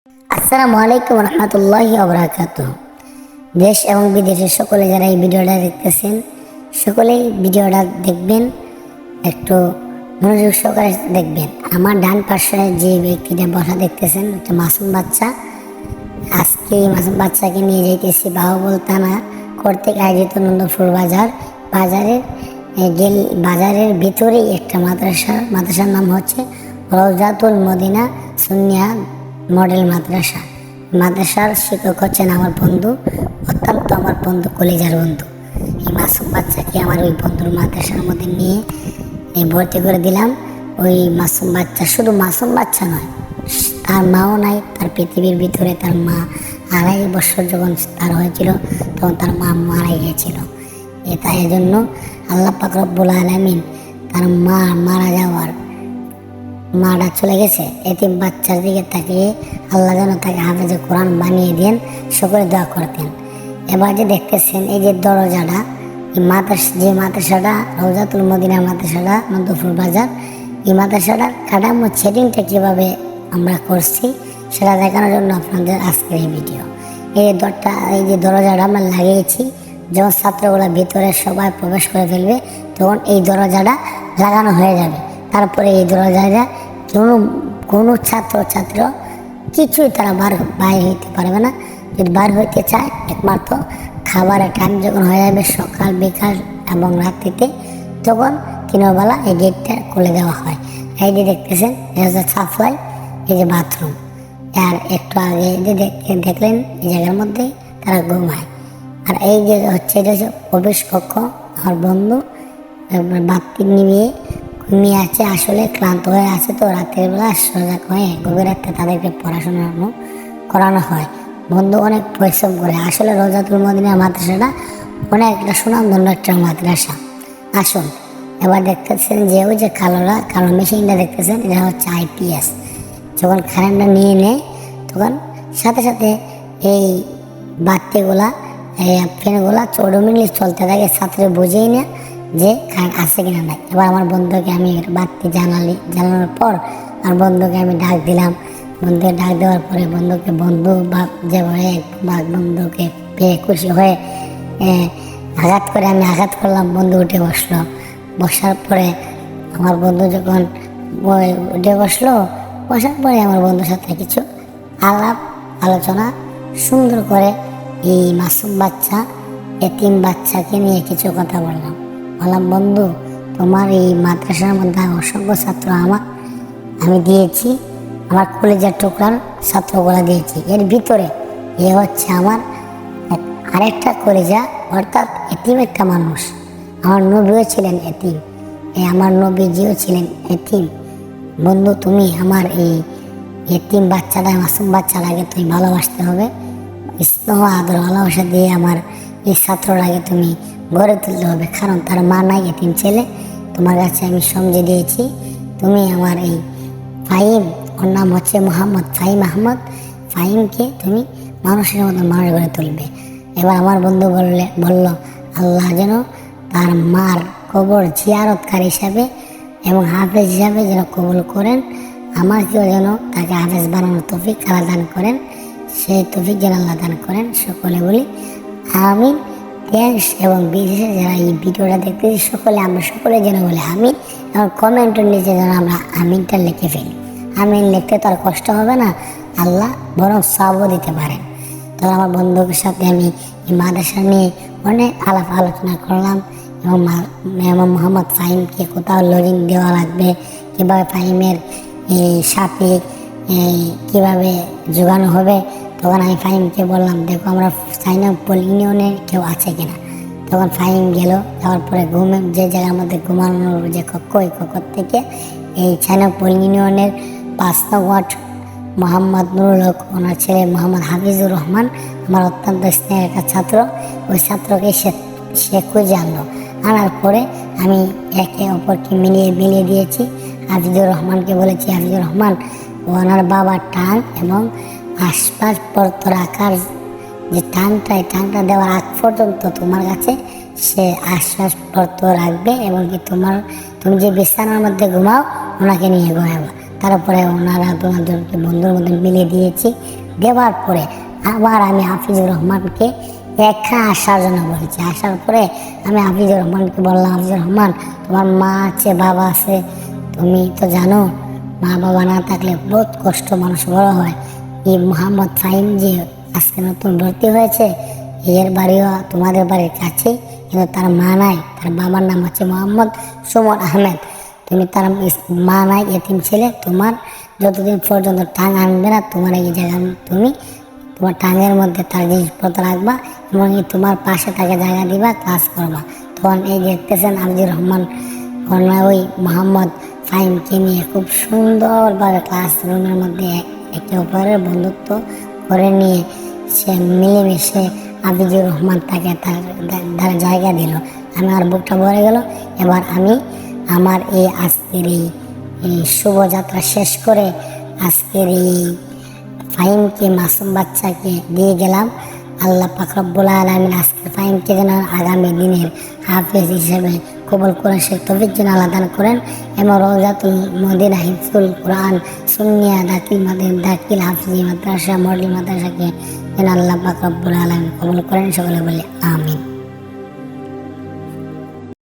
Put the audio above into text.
আসসালামু আলাইকুম রহমতুল্লাহি ওয়া বারাকাতুহু। দেশ এবং বিদেশের সকলে যারা এই ভিডিওটা দেখতেছেন সকলেই ভিডিওটা দেখবেন, একটু মনোযোগ সহকারে দেখবেন। আমার ডান পাশে যে ব্যক্তিটা বসা দেখতেছেন একটা মাসুম বাচ্চা। আজকে এই মাসুম বাচ্চাকে নিয়ে যাইতেছি বাহুবল থানা কর্তৃক আয়োজিত নন্দপুর বাজারের ভিতরেই একটা মাদ্রাসার নাম হচ্ছে রওজাতুল মদিনা সুন্নিয়া মডেল মাদ্রাসার শিক্ষক হচ্ছেন আমার বন্ধু, অত্যন্ত আমার বন্ধু, কলিজার বন্ধু। এই মাসুম বাচ্চাকে আমার ওই বন্ধুর মাদ্রাসার মধ্যে নিয়ে ভর্তি করে দিলাম। ওই মাসুম বাচ্চা শুধু মাসুম বাচ্চা নয়, তার মাও নাই। তার পৃথিবীর ভিতরে তার মা 2.5 বছর যখন তার হয়েছিল তখন তার মা মারা গিয়েছিল। তাই জন্য আল্লাহ পাক রব্বুল আলামিন তার মা মারা যাওয়ার মাটা চলে গেছে, এতিম বাচ্চার দিকে তাকিয়ে আল্লাহ যেন তাকে হাফেজে কোরআন বানিয়ে দেন, সকলে দোয়া করতেন। এবার যে দেখতেছেন এই যে দরজাটা, এই মাদ্রাসাটা রওজাতুল মদিনা মাদ্রাসাটা নন্দপুর বাজার, এই মাদ্রাসাটার কাঠামো সেটিংটা কীভাবে আমরা করছি সেটা দেখানোর জন্য আপনাদের আজকের এই ভিডিও। এই যে দরজাটা আমরা লাগিয়েছি, যখন ছাত্রগুলো ভিতরে সবাই প্রবেশ করে ফেলবে তখন এই দরজাটা লাগানো হয়ে যাবে। তারপরে এই দরজাটা কোনো ছাত্র কিছুই তারা বাইরে হইতে পারবে না। যদি বার হইতে চায় একমাত্র খাবারের টাইম যখন হয়ে যাবে সকাল বিকাল এবং রাত্রিতে, তখন 3 বেলা এই গেটটা খুলে দেওয়া হয়। এই যে দেখতেছেন সাপ্লাই, এই যে বাথরুম, আর একটু আগে যে দেখলেন এই জায়গার মধ্যে তারা ঘুমায়। আর এই যে হচ্ছে এটা হচ্ছে প্রবেশ কক্ষ। আমার বন্ধু বাতি নিয়ে ঘুমিয়ে আছে, আসলে ক্লান্ত হয়ে আছে, তো রাতের বেলা সজাগ হয়ে গভীর রাতে তাদেরকে পড়াশোনা করানো হয়। বন্ধু অনেক পরিশ্রম করে। আসলে রওজাতুল মদিনা মাদ্রাসাটা অনেক একটা সুনামধন্য একটা মাদ্রাসা। আসুন এবার দেখতেছেন যে ওই যে কালো মেশিনটা দেখতেছেন, এটা হচ্ছে আইপিএস। যখন কারেন্টটা নিয়ে নেয় তখন সাথে সাথে এই বাতিগুলা ফ্যানগুলা 14 মিনিট চলতে থাকে, ছাত্রে বুঝেই না যে কারেন্ট আছে কিনা নাই। এবার আমার বন্ধুকে আমি বাতি জানানোর পর আমার বন্ধুকে আমি ডাক দিলাম। বন্ধুকে ডাক দেওয়ার পরে বন্ধু যেভাবে বন্ধুকে পেয়ে খুশি হয়ে আমি আঘাত করলাম। বন্ধু উঠে বসার পরে আমার বন্ধু যখন উঠে বসার পরে আমার বন্ধুর সাথে কিছু আলোচনা সুন্দর করে এই মাসুম বাচ্চা এতিম বাচ্চাকে নিয়ে কিছু কথা বললাম। বন্ধু, তোমার এই মাদ্রাসার মধ্যে অসংখ্য ছাত্র আমি দিয়েছি, আমার কলেজের টুকরার ছাত্রগুলা দিয়েছি। এর ভিতরে হচ্ছে আমার আরেকটা কলেজা, অর্থাৎ এতিম একটা মানুষ। আমার নবীও ছিলেন এতিম, আমার নবীজিও ছিলেন এতিম। বন্ধু, তুমি আমার এই এতিম বাচ্চাটা মাসুম বাচ্চাটাকে তুমি ভালোবাসতে হবে, স্নেহ আদর ভালোবাসা দিয়ে আমার এই ছাত্রটাকে তুমি গড়ে তুলতে হবে, কারণ তার মা নাই, এতিম ছেলে। তোমার কাছে আমি সমঝে দিয়েছি, তুমি আমার এই ফাহিম, ওর নাম হচ্ছে মোহাম্মদ ফাহিম আহমদ, ফাহিমকে তুমি মানুষের মতো মানুষ গড়ে তুলবে। এবার আমার বন্ধু বলল আল্লাহ যেন তার মার কবর জিয়ারতকারী হিসাবে এবং হাফেজ হিসাবে যেন কবুল করেন, আমাকেও যেন তাকে হাফেজ বানানোর তৌফিক আল্লাহ দান করেন, সেই তৌফিক যেন আল্লাহ দান করেন। সকলে বলি আমিন। দেশ এবং বিদেশে যারা এই ভিডিওটা দেখতেছি আমরা সকলে যেন বলি আমিন, এবং কমেন্টের নিচে যেন আমরা আমিনটা লিখে ফেলি। আমিন লিখতে তো আর কষ্ট হবে না, আল্লাহ বরং সওয়াবও দিতে পারেন। তো আমার বন্ধুর সাথে আমি এই মাদ্রাসা নিয়ে অনেক আলোচনা করলাম, এবং মোহাম্মদ ফাহিমকে কোথাও লজিং দেওয়া লাগবে, কীভাবে ফাহিমের এই সাথে কীভাবে যোগানো হবে। তখন আমি ফাহিমকে বললাম, দেখো আমরা সাইনাপুল ইউনিয়নের কেউ আছে কিনা। তখন ফাহিম গেল, যাওয়ার পরে যে জায়গার মধ্যে ঘুমানোর যে কক্ষ, ওই কক্ষ থেকে এই সাইনাপুল ইউনিয়নের 5 নং ওয়ার্ড মোহাম্মদ নুরুল হক, ওনার ছেলে মোহাম্মদ হাফিজুর রহমান, আমার অত্যন্ত স্নেহের একটা ছাত্র, ওই ছাত্রকে সে খুঁজে আনার পরে আমি একে অপরকে মিলিয়ে দিয়েছি। হাফিজুর রহমানকে বলেছি, হাফিজুর রহমান, ওনার বাবার টান এবং আসবাবপত্র রাখার যে টানটা দেওয়ার আগ পর্যন্ত তোমার কাছে সে আসবাবপত্র রাখবে, এবং কি তুমি যে বিছানার মধ্যে ঘুমাও ওনাকে নিয়ে ঘুমাবো। তারপরে ওনারা তোমাদেরকে বন্ধুর মধ্যে মিলিয়ে দিয়েছি। দেওয়ার পরে আবার আমি হাফিজুর রহমানকে একা আসার জন্য বলেছি। আসার পরে আমি হাফিজুর রহমানকে বললাম, হাফিজুর রহমান, তোমার মা আছে, বাবা আছে, তুমি তো জানো মা বাবা না থাকলে বহুত কষ্ট, মানুষ বড় হয়। এই মোহাম্মদ ফাহিম যে আজকে নতুন ভর্তি হয়েছে, এর বাড়িও তোমাদের বাড়ির কাছেই, কিন্তু তার মা নাই। তার বাবার নাম হচ্ছে মোহাম্মদ সুমন আহমেদ। তুমি তার মা নাই, এতিম ছেলে। তোমার যতদিন পর্যন্ত টাং আনবে না, তোমার এই জায়গায় তুমি তোমার টাঙের মধ্যে তার জিনিসপত্র রাখবা এবং তোমার পাশে তাকে জায়গা দিবা, ক্লাস করবা। তখন এই দেখতেছেন হাফিজুর রহমান ওই মোহাম্মদ ফাহিমকে নিয়ে খুব সুন্দরভাবে ক্লাসরুমের মধ্যে একে অপরের বন্ধুত্ব করে নিয়ে সে মিলেমিশে হাফিজুর রহমান তাকে তার জায়গা দিল। আমার বুকটা ভরে গেল। এবার আমি আমার এই আজকের এই শুভযাত্রা শেষ করে আজকের এই ফাহিমকে, মাসুম বাচ্চাকে দিয়ে গেলাম। আল্লাহ পাক রব্বুল আলামিন আজকে ফাহিমকে যেন আগামী দিনের হাফেজ হিসেবে কবুল করে সে তৌফিক যেন আল্লাহ দান করেন এবং রওজাতুল মদিনা হিফজুল কোরআন সুন্নিয়া দাখিল হাফিজি মাদ্রাসা মডেল মাদ্রাসাকে যেন আল্লাহ পাক রব্বুল আলামিন কবুল করেন। সকলে বলে আমিন।